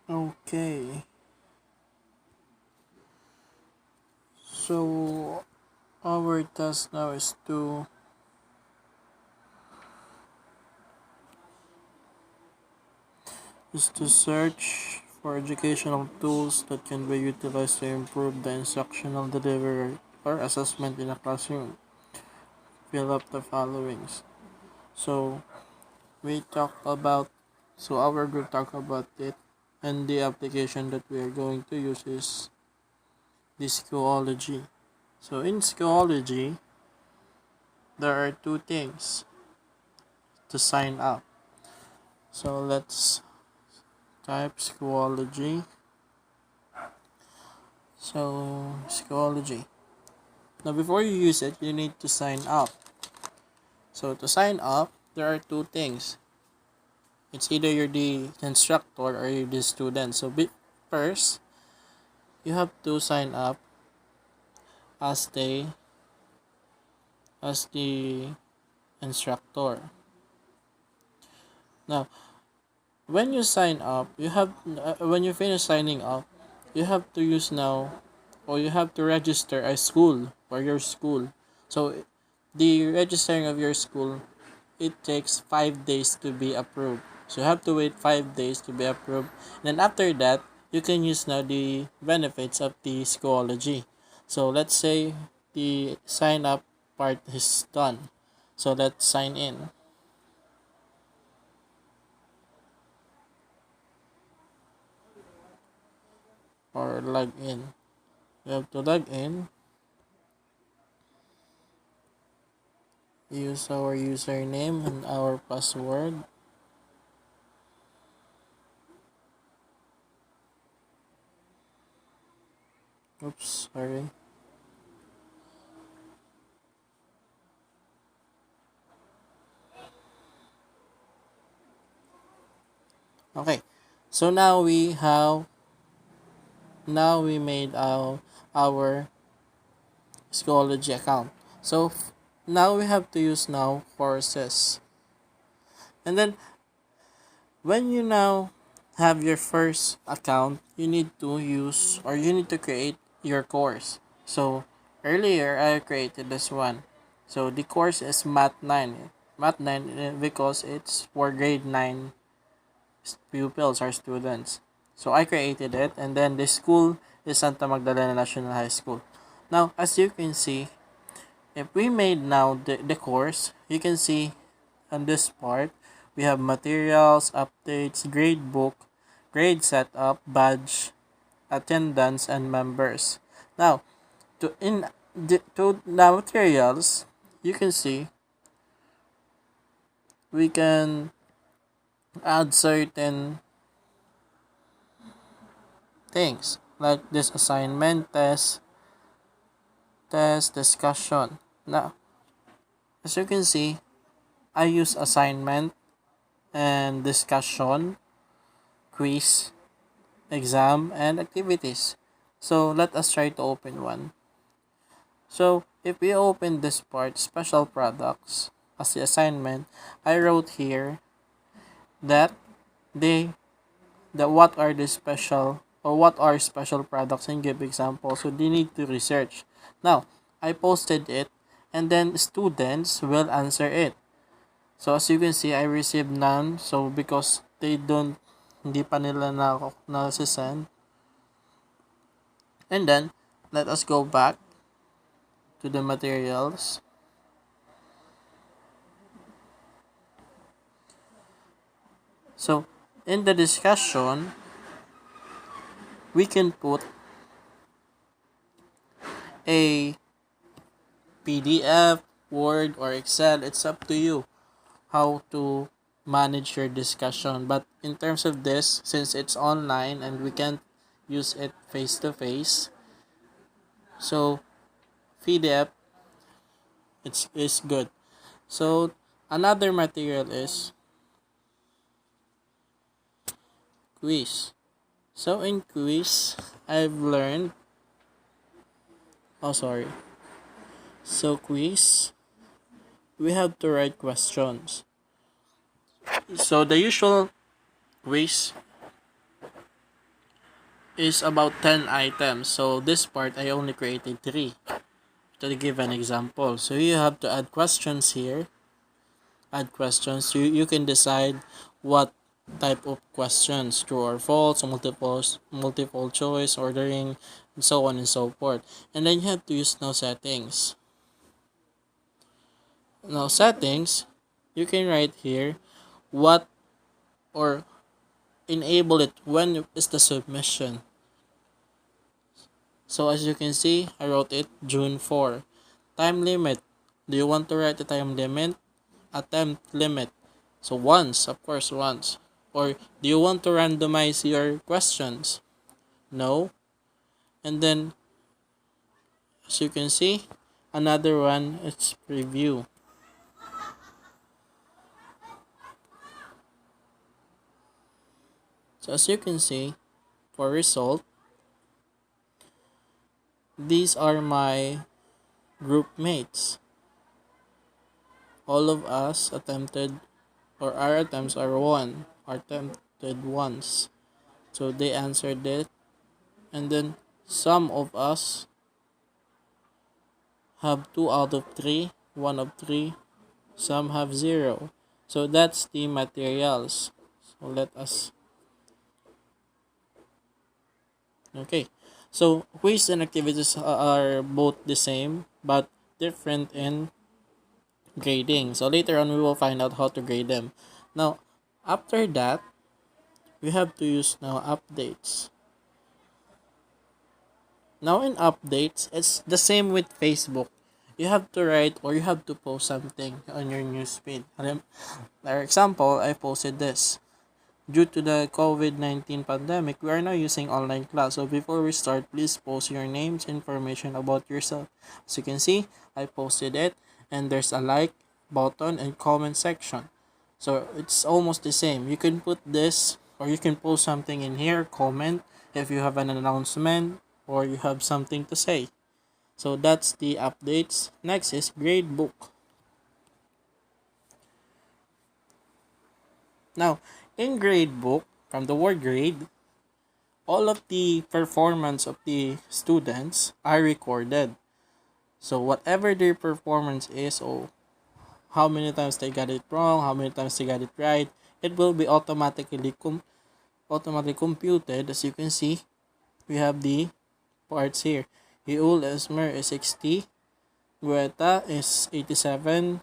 Okay, so our task now is to search for educational tools that can be utilized to improve the instructional delivery or assessment in a classroom. Fill up the followings. So we talked about, so our group talked about it, and the application that we are going to use is the Schoology. So in Schoology, there are two things to sign up. So let's type Schoology. So Schoology. Now before you use it, you need to sign up. So to sign up, there are two things. It's either you're the instructor or you're the student. So first, you have to sign up as the instructor. Now, when you sign up, when you finish signing up, you have to use now, or you have to register a school for your school. So the registering of your school, it takes 5 days to be approved. So you have to wait 5 days to be approved. And then after that, you can use now the benefits of the Schoology. So let's say the sign up part is done. So let's sign in or log in. You have to log in, use our username and our password. Oops, sorry. Okay. So now we made our Schoology account. So now we have to use now courses. And then when you now have your first account, you need to use or you need to create your course. So earlier I created this one. So the course is Math 9. Math 9 because it's for grade 9 pupils or students. So I created it, and then the school is Santa Magdalena National High School. Now, as you can see, if we made now the course, you can see on this part, we have materials, updates, grade book, grade setup, badge, attendance, and members. Now, to the materials, you can see we can add certain things like this assignment, test, discussion. Now, as you can see, I use assignment and discussion, quiz, exam, and activities. So let us try to open one. So if we open this part, special products, as the assignment, I wrote here that they that what are the special or what are special products and give examples. So they need to research. Now, I posted it and then students will answer it. So as you can see, I received none. So because hindi pa nila na-send. And then, let us go back to the materials. So, in the discussion, we can put a PDF, Word, or Excel. It's up to you how to manage your discussion. But in terms of this, since it's online and we can't use it face to face, so PDF is good. So another material is quiz. So in quiz, I've learned. Oh, sorry. So quiz, we have to write questions. So the usual quiz is about 10 items. So this part I only created 3 to give an example. So you have to add questions here. Add questions. You can decide what type of questions, true or false, multiple choice, ordering, and so on and so forth. And then you have to use now settings. Now settings, you can write here what or enable it when is the submission. So as you can see, I wrote it June 4. Time limit. Do you want to write the time limit? Attempt limit. So once, of course, once. Or do you want to randomize your questions? No. And then, as you can see, another one is preview. So as you can see, for result, these are my group mates. All of us attempted, or our attempts are attempted once. So they answered it. And then some of us have 2 out of 3, 1 of 3, some have 0. So that's the materials. So let us, okay. So quiz and activities are both the same but different in grading. So later on we will find out how to grade them. Now after that, we have to use now updates. Now in updates, it's the same with Facebook. You have to write or you have to post something on your newsfeed. For example, I posted this. Due to the COVID-19 pandemic, we are now using online class. So before we start, please post your names, information about yourself. As you can see, I posted it and there's a like button and comment section. So it's almost the same. You can put this or you can post something in here, comment if you have an announcement or you have something to say. So that's the updates. Next is gradebook. Now, in gradebook, from the word grade, all of the performance of the students are recorded. So whatever their performance is, or how many times they got it wrong, how many times they got it right, it will be automatically computed. As you can see, we have the parts here. Iul Esmer is 60, Gueta is 87,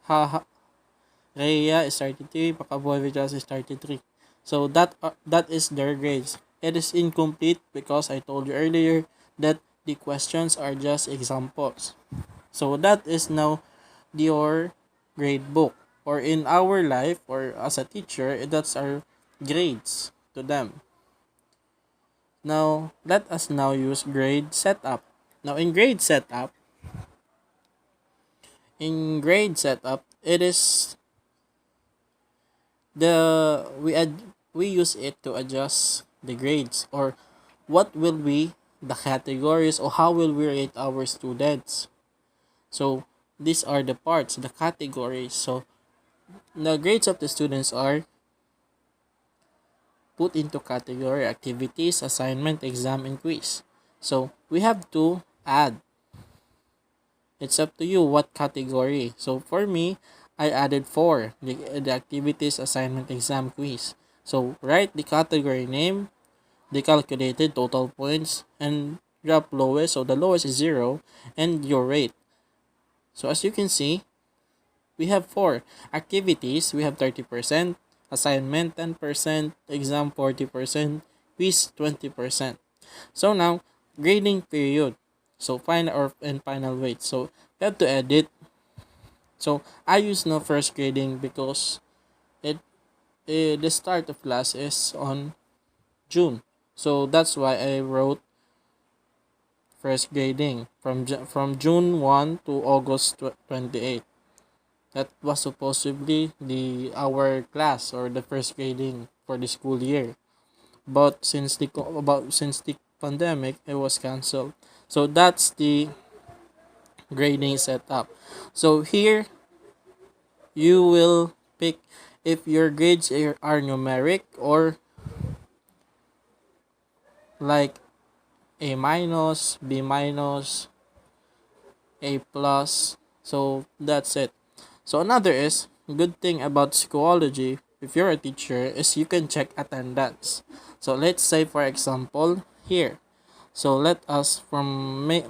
Ha Rhea is 33, Pacaboy Villas is 33. So that is their grades. It is incomplete because I told you earlier that the questions are just examples. So that is now your grade book. Or in our life or as a teacher, that's our grades to them. Now let us now use grade setup. Now in grade setup, it is we use it to adjust the grades or what will be the categories or how will we rate our students. So these are the parts, the categories. So the grades of the students are put into category: activities, assignment, exam, and quiz. So we have to add. It's up to you what category. So for me, I added 4. The activities, assignment, exam, quiz. So write the category name, the calculated total points, and drop lowest. So the lowest is 0, and your rate. So as you can see, we have 4. Activities, we have 30%, assignment 10%, exam 40%, quiz 20%. So now, grading period. So final weight. So you have to edit. So I use no first grading because the start of class is on June. So that's why I wrote first grading from June 1 to August 28. That was supposedly the our class or the first grading for the school year. But since the pandemic, it was canceled. So that's the grading setup. So here you will pick if your grades are numeric or like A minus, B minus, A plus. So that's it. So another is good thing about Schoology if you're a teacher is you can check attendance. So let's say for example here. So let us from May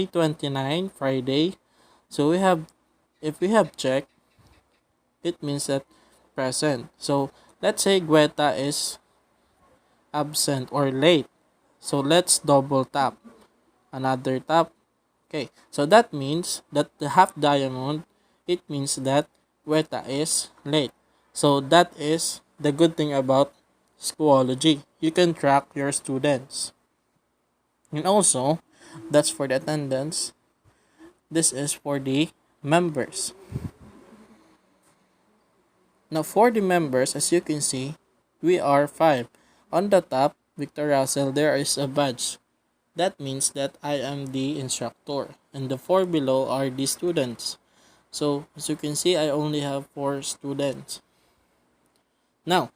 29 Friday. So we have if we have checked, it means that present. So let's say Gueta is absent or late. So let's double tap. Another tap. Okay. So that means that the half diamond, it means that Gueta is late. So that is the good thing about Schoology. You can track your students. And also, that's for the attendance. This is for the members. Now for the members, as you can see, we are 5. On the top, Victor Russell, there is a badge. That means that I am the instructor. And the 4 below are the students. So as you can see, I only have 4 students. Now,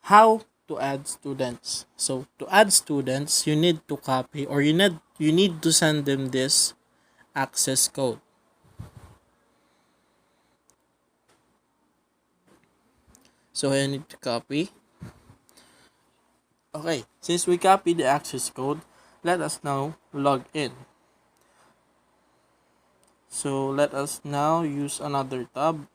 how to add students? So to add students, you need to copy or you need to send them this access code. So I need to copy. Okay, since we copy the access code, let us now log in. So let us now use another tab.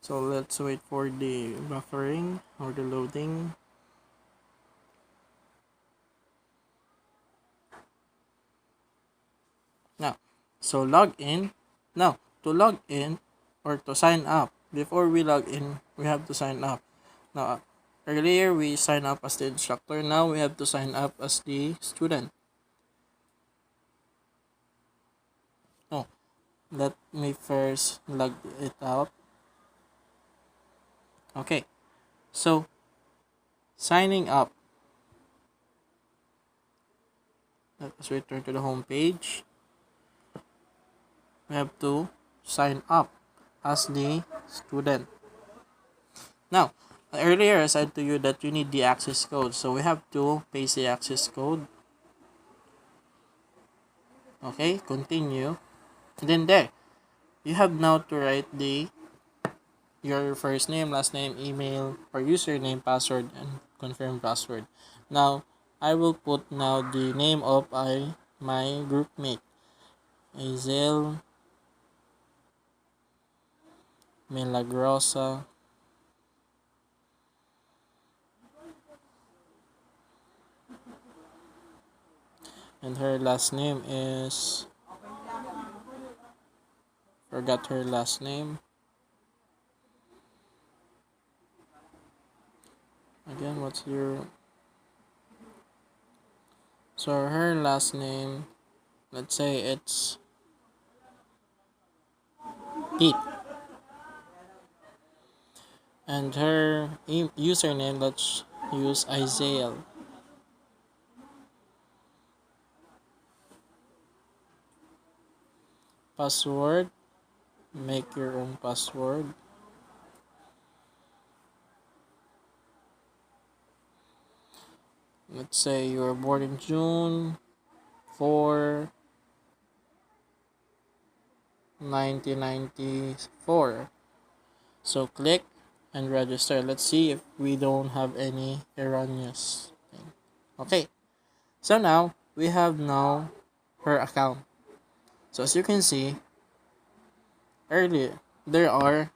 So let's wait for the buffering or the loading. Now, so log in. Now, to log in or to sign up, before we log in, we have to sign up. Now, earlier we signed up as the instructor. Now we have to sign up as the student. Oh, let me first log it out. Okay, so signing up. Let us return to the home page. We have to sign up as the student. Now, earlier I said to you that you need the access code. So we have to paste the access code. Okay, continue. And then there, you have now to write your first name, last name, email, or username, password, and confirm password. Now, I will put now the name of my group mate. Azel Milagrosa. And her last name is, forgot her last name. Again, what's your, so her last name, let's say it's Pete. And her username, let's use Isaiah. Password, make your own password. Let's say you were born in June 4, 1994. So click and register. Let's see if we don't have any erroneous thing. Okay. So now we have now her account. So as you can see earlier, there are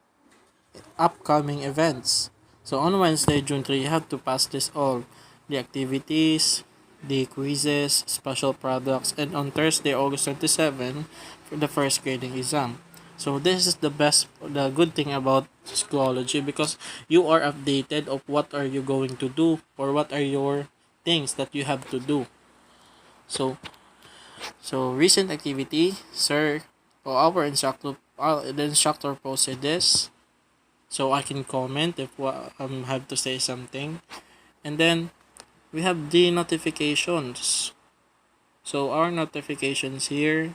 upcoming events. So on Wednesday, June 3, you have to pass this all. The activities, the quizzes, special products, and on Thursday, August 27, for the first grading exam. So this is the good thing about Schoology because you are updated of what are you going to do or what are your things that you have to do. So recent activity, sir, or the instructor posted this, so I can comment if have to say something. And then we have the notifications. So our notifications here,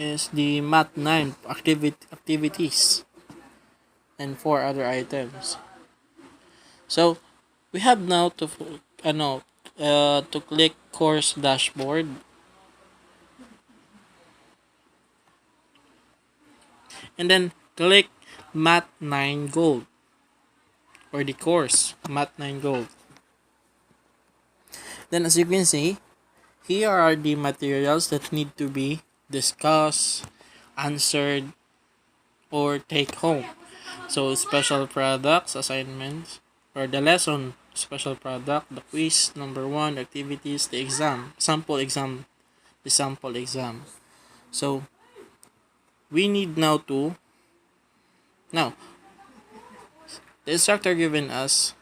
is the Math 9 activities and 4 other items. So we have now to to click course dashboard, and then click Math 9 Gold, or the course Math 9 Gold. Then as you can see, here are the materials that need to be discussed, answered, or take home. So special products, assignments, or the lesson, special product, the quiz, number one, activities, the exam, the sample exam. So we need now to, now the instructor gave us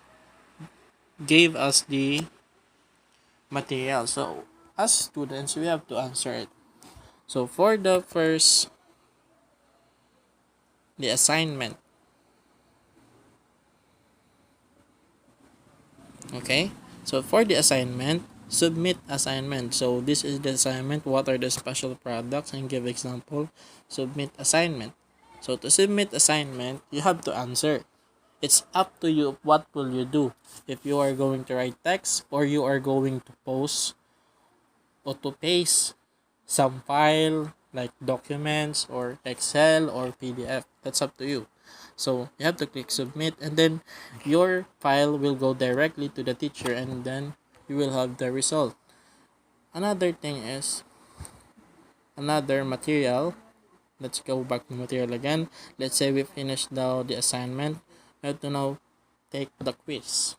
the material. So as students, we have to answer it. So for the first, the assignment. Okay? So for the assignment, submit assignment. So this is the assignment. What are the special products? And give example. Submit assignment. So to submit assignment, you have to answer. It's up to you. What will you do? If you are going to write text, or you are going to post or to paste some file like documents or Excel or PDF. That's up to you. So you have to click submit, and then your file will go directly to the teacher, and then you will have the result. Another thing is another material. Let's go back to material again. Let's say we finished now the assignment. We have to now take the quiz.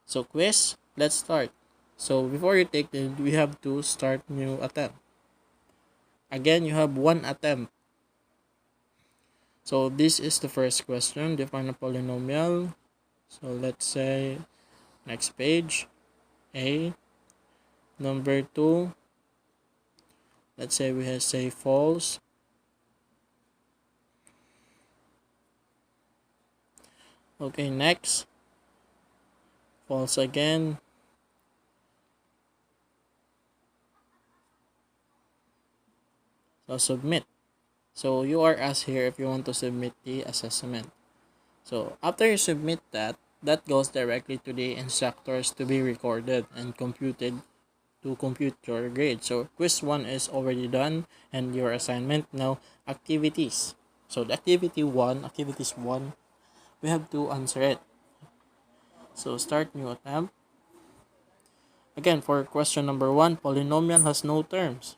So quiz, let's start. So before you take it, we have to start new attempt. Again, you have one attempt. So this is the first question. Define a polynomial. So let's say next page, A. Number 2, let's say we have say false. Okay, next, false again. So submit. So you are asked here if you want to submit the assessment. So after you submit that, that goes directly to the instructors to be recorded and computed to compute your grade. So quiz 1 is already done, and your assignment. Now activities. So the activities 1, we have to answer it. So start new attempt. Again, for question number 1, polynomial has no terms.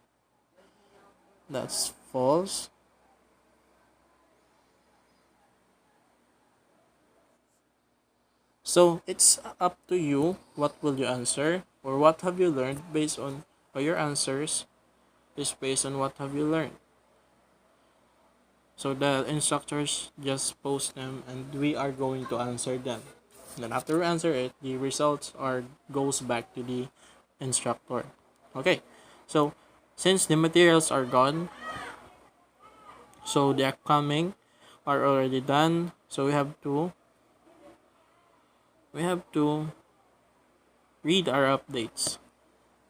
That's false. So it's up to you. What will you answer, or what have you learned based on, or your answers is based on what have you learned. So the instructors just post them, and we are going to answer them. Then after we answer it, the results goes back to the instructor. Okay, so since the materials are gone, so the upcoming are already done. So we have to read our updates.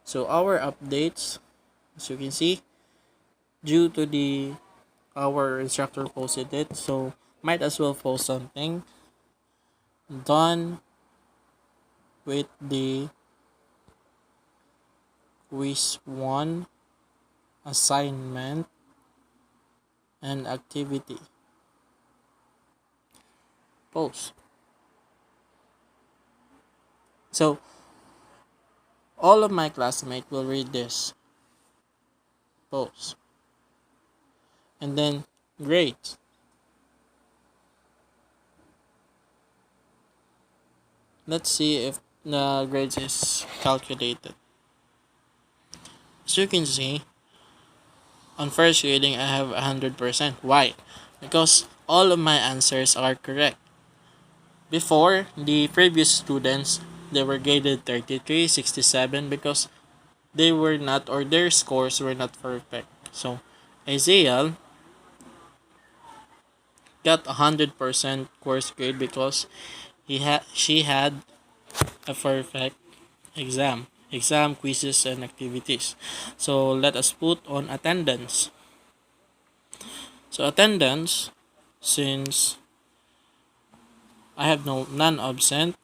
So our updates, as you can see, due to our instructor posted it, so might as well post something. Done with the quiz 1 assignment and activity. Post. So all of my classmates will read this post, and then grades. Let's see if the grades is calculated. As you can see, on first reading I have 100%. Why? Because all of my answers are correct. Before, the previous students, they were graded 33, 67 because they were not, or their scores were not perfect. So Isaiah got 100% course grade because she had a perfect exam, exam, quizzes, and activities. So let us put on attendance. So attendance, since I have none absent,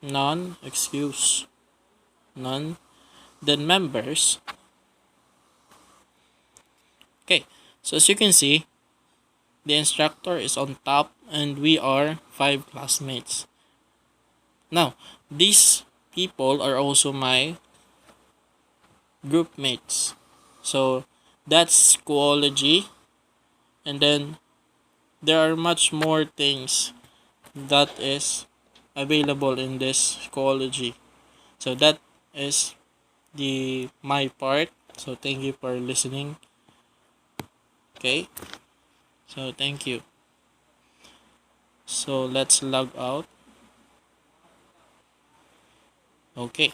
none excuse, none, then members. Okay, so as you can see, the instructor is on top and we are 5 classmates. Now, these people are also my group mates. So that's Schoology, and then there are much more things that is available in this Schoology. So that is the my part. So thank you for listening. Okay. So thank you. So let's log out. Okay.